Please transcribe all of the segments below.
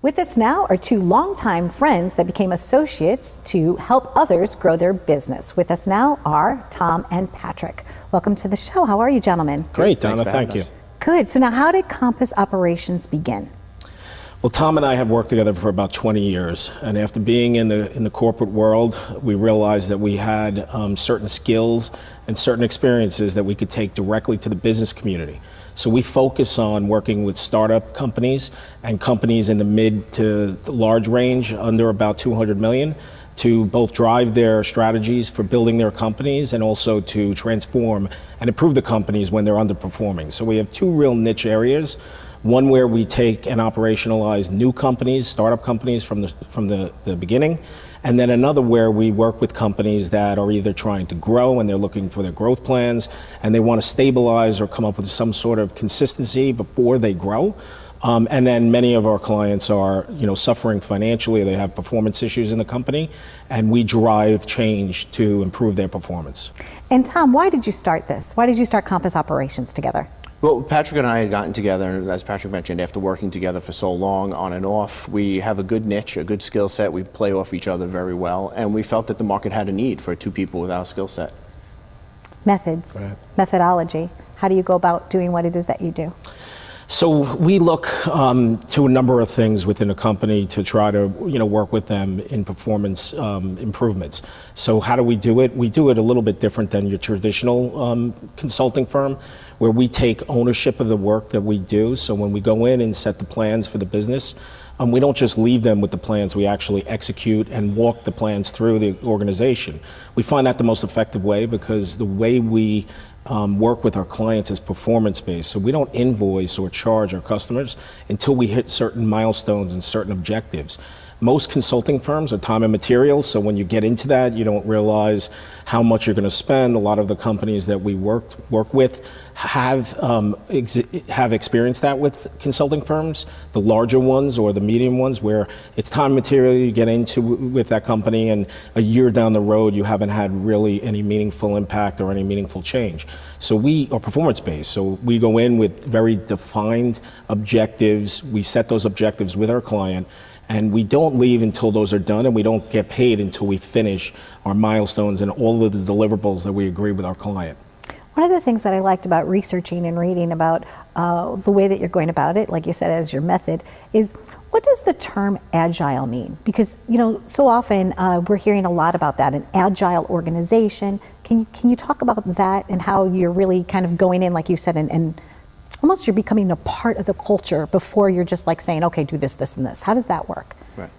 With us now are two longtime friends that became associates to help others grow their business. With us now are Tom and Patrick. Welcome to the show. How are you, gentlemen? Great, Donna. Thank you. Good. So now, how did Compass Operations begin? Well, Tom and I have worked together for about 20 years, and after being in the corporate world, we realized that we had certain skills and certain experiences that we could take directly to the business community. So we focus on working with startup companies and companies in the mid to large range, under about 200 million, to both drive their strategies for building their companies and also to transform and improve the companies when they're underperforming. So we have two real niche areas. One where we take and operationalize new companies, startup companies from the beginning, and then another where we work with companies that are either trying to grow and they're looking for their growth plans and they want to stabilize or come up with some sort of consistency before they grow. And then many of our clients are, suffering financially. They have performance issues in the company, and we drive change to improve their performance. And Tom, why did you start this? Why did you start Compass Operations together? Well, Patrick and I had gotten together, and as Patrick mentioned, after working together for so long, on and off, we have a good niche, a good skill set. We play off each other very well, and we felt that the market had a need for two people with our skill set. Methods, Right. Methodology. How do you go about doing what it is that you do? So we look to a number of things within a company to try to work with them in performance improvements. So how do we do it? We do it a little bit different than your traditional consulting firm, where we take ownership of the work that we do. So when we go in and set the plans for the business, we don't just leave them with the plans, we actually execute and walk the plans through the organization. We find that the most effective way because the way we work with our clients is performance-based. So we don't invoice or charge our customers until we hit certain milestones and certain objectives. Most consulting firms are time and material, so when you get into that, you don't realize how much you're going to spend. A lot of the companies that we work with have experienced that with consulting firms, the larger ones or the medium ones, where it's time and material you get into with that company, and a year down the road you haven't had really any meaningful impact or any meaningful change. So we are performance-based, so we go in with very defined objectives. We set those objectives with our client, and we don't leave until those are done, and we don't get paid until we finish our milestones and all of the deliverables that we agree with our client. One of the things that I liked about researching and reading about the way that you're going about it, like you said, as your method, is what does the term Agile mean? Because, so often we're hearing a lot about that, an Agile organization. Can you talk about that and how you're really kind of going in, like you said, and almost you're becoming a part of the culture before you're just like saying, okay, do this, this, and this. How does that work? Right.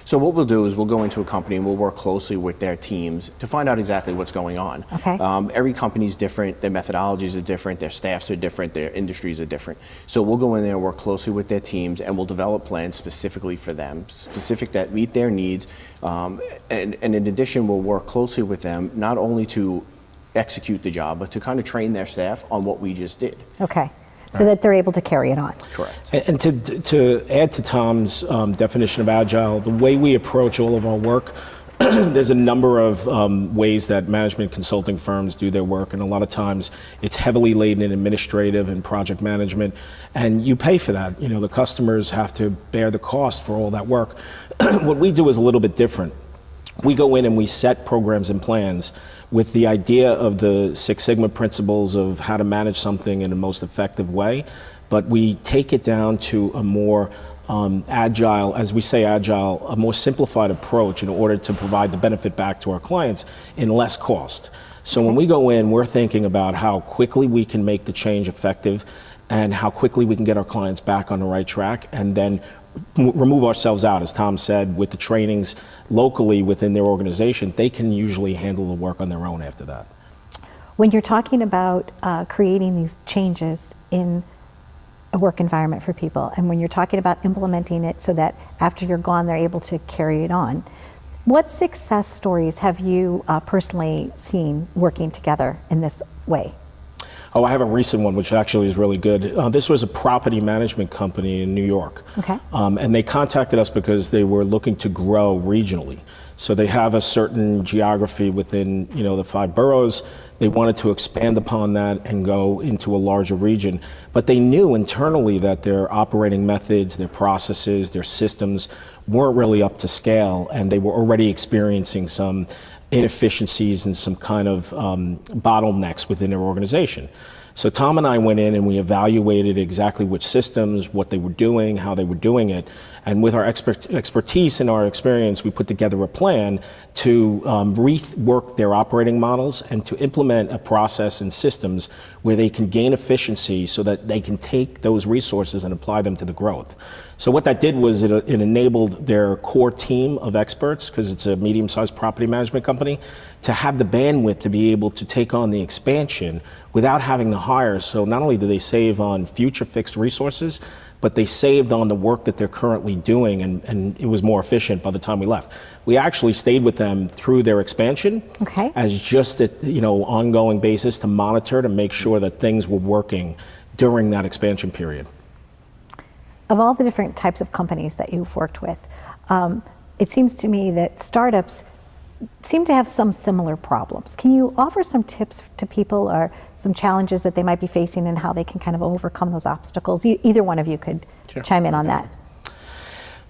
So what we'll do is we'll go into a company and we'll work closely with their teams to find out exactly what's going on. Okay. Every company's different, their methodologies are different, their staffs are different, their industries are different. So we'll go in there and work closely with their teams, and we'll develop plans specifically for them, specific that meet their needs. And in addition, we'll work closely with them, not only to execute the job, but to kind of train their staff on what we just did. Okay. So that they're able to carry it on. Correct. And to add to Tom's definition of Agile, the way we approach all of our work, there's a number of ways that management consulting firms do their work, and a lot of times it's heavily laden in administrative and project management, and you pay for that. The customers have to bear the cost for all that work. What we do is a little bit different. We go in and we set programs and plans with the idea of the Six Sigma principles of how to manage something in the most effective way, but we take it down to a more agile, as we say agile, a more simplified approach in order to provide the benefit back to our clients in less cost. So when we go in, we're thinking about how quickly we can make the change effective and how quickly we can get our clients back on the right track, and then remove ourselves out. As Tom said, with the trainings locally within their organization, they can usually handle the work on their own after that. When you're talking about creating these changes in a work environment for people, and when you're talking about implementing it so that after you're gone, they're able to carry it on, what success stories have you personally seen working together in this way? Oh, I have a recent one, which actually is really good. This was a property management company in New York. Okay. And they contacted us because they were looking to grow regionally. So they have a certain geography within, the 5 boroughs. They wanted to expand upon that and go into a larger region. But they knew internally that their operating methods, their processes, their systems weren't really up to scale, and they were already experiencing some inefficiencies and some kind of bottlenecks within their organization. So Tom and I went in and we evaluated exactly which systems, what they were doing, how they were doing it. And with our expertise and our experience, we put together a plan to rework their operating models and to implement a process and systems where they can gain efficiency so that they can take those resources and apply them to the growth. So what that did was it enabled their core team of experts, because it's a medium-sized property management company, to have the bandwidth to be able to take on the expansion without having to hire. So not only do they save on future fixed resources, but they saved on the work that they're currently doing, and it was more efficient by the time we left. We actually stayed with them through their expansion as just an ongoing basis to monitor, to make sure that things were working during that expansion period. Of all the different types of companies that you've worked with, it seems to me that startups seem to have some similar problems. Can you offer some tips to people or some challenges that they might be facing and how they can kind of overcome those obstacles? Either one of you could chime in on that.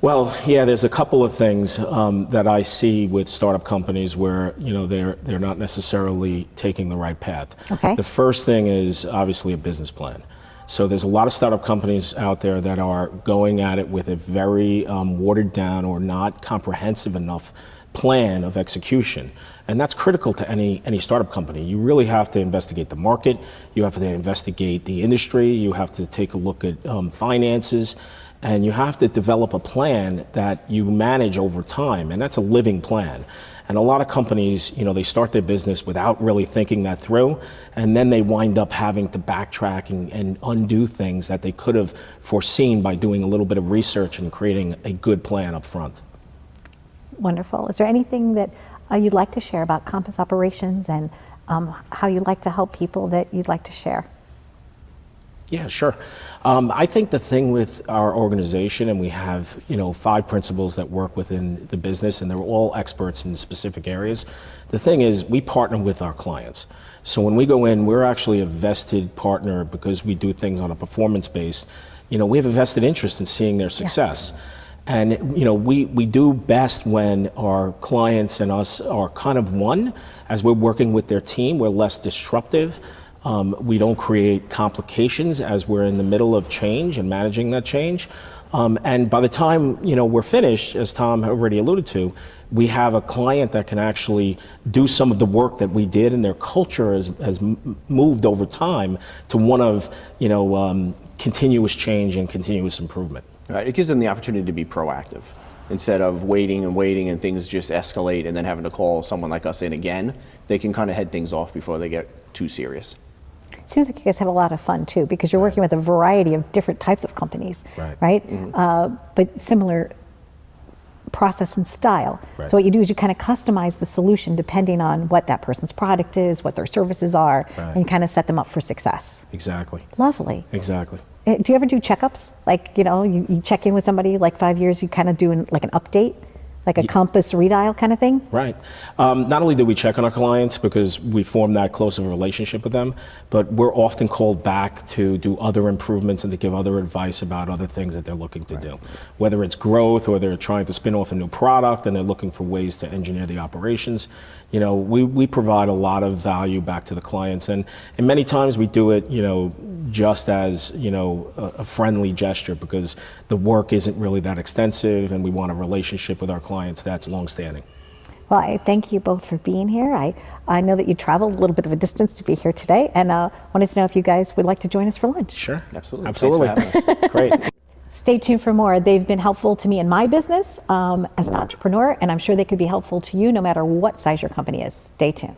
Well, yeah, there's a couple of things that I see with startup companies where they're not necessarily taking the right path. Okay. The first thing is obviously a business plan. So there's a lot of startup companies out there that are going at it with a very watered down or not comprehensive enough plan of execution. And that's critical to any startup company. You really have to investigate the market, you have to investigate the industry, you have to take a look at finances, and you have to develop a plan that you manage over time, and that's a living plan. And a lot of companies, they start their business without really thinking that through, and then they wind up having to backtrack and undo things that they could have foreseen by doing a little bit of research and creating a good plan up front. Wonderful. Is there anything that you'd like to share about Compass operations and how you'd like to help people that you'd like to share? Yeah, sure. I think the thing with our organization, and we have 5 principals that work within the business, and they're all experts in specific areas. The thing is, we partner with our clients. So when we go in, we're actually a vested partner because we do things on a performance base. We have a vested interest in seeing their success. Yes. And we do best when our clients and us are kind of one. As we're working with their team, we're less disruptive. We don't create complications as we're in the middle of change and managing that change. And by the time we're finished, as Tom already alluded to, we have a client that can actually do some of the work that we did, and their culture has moved over time to one of continuous change and continuous improvement. Right. It gives them the opportunity to be proactive instead of waiting and things just escalate and then having to call someone like us in again. They can kind of head things off before they get too serious. It seems like you guys have a lot of fun too, because you're working with a variety of different types of companies, right? Mm-hmm. But similar process and style. Right. So what you do is you kind of customize the solution depending on what that person's product is, what their services are, and you kind of set them up for success. Exactly. Lovely. Exactly. Do you ever do checkups? Like, you check in with somebody like 5 years, you kind of do like an update? Like a Compass redial kind of thing? Right. Not only do we check on our clients because we form that close of a relationship with them, but we're often called back to do other improvements and to give other advice about other things that they're looking to do. Whether it's growth or they're trying to spin off a new product and they're looking for ways to engineer the operations. We provide a lot of value back to the clients, and many times we do it, just as, a friendly gesture because the work isn't really that extensive and we want a relationship with our clients that's longstanding. Well, I thank you both for being here. I know that you traveled a little bit of a distance to be here today, and wanted to know if you guys would like to join us for lunch. Sure, absolutely. Absolutely. Thanks for having us. Great. Stay tuned for more. They've been helpful to me in my business as an entrepreneur, and I'm sure they could be helpful to you no matter what size your company is. Stay tuned.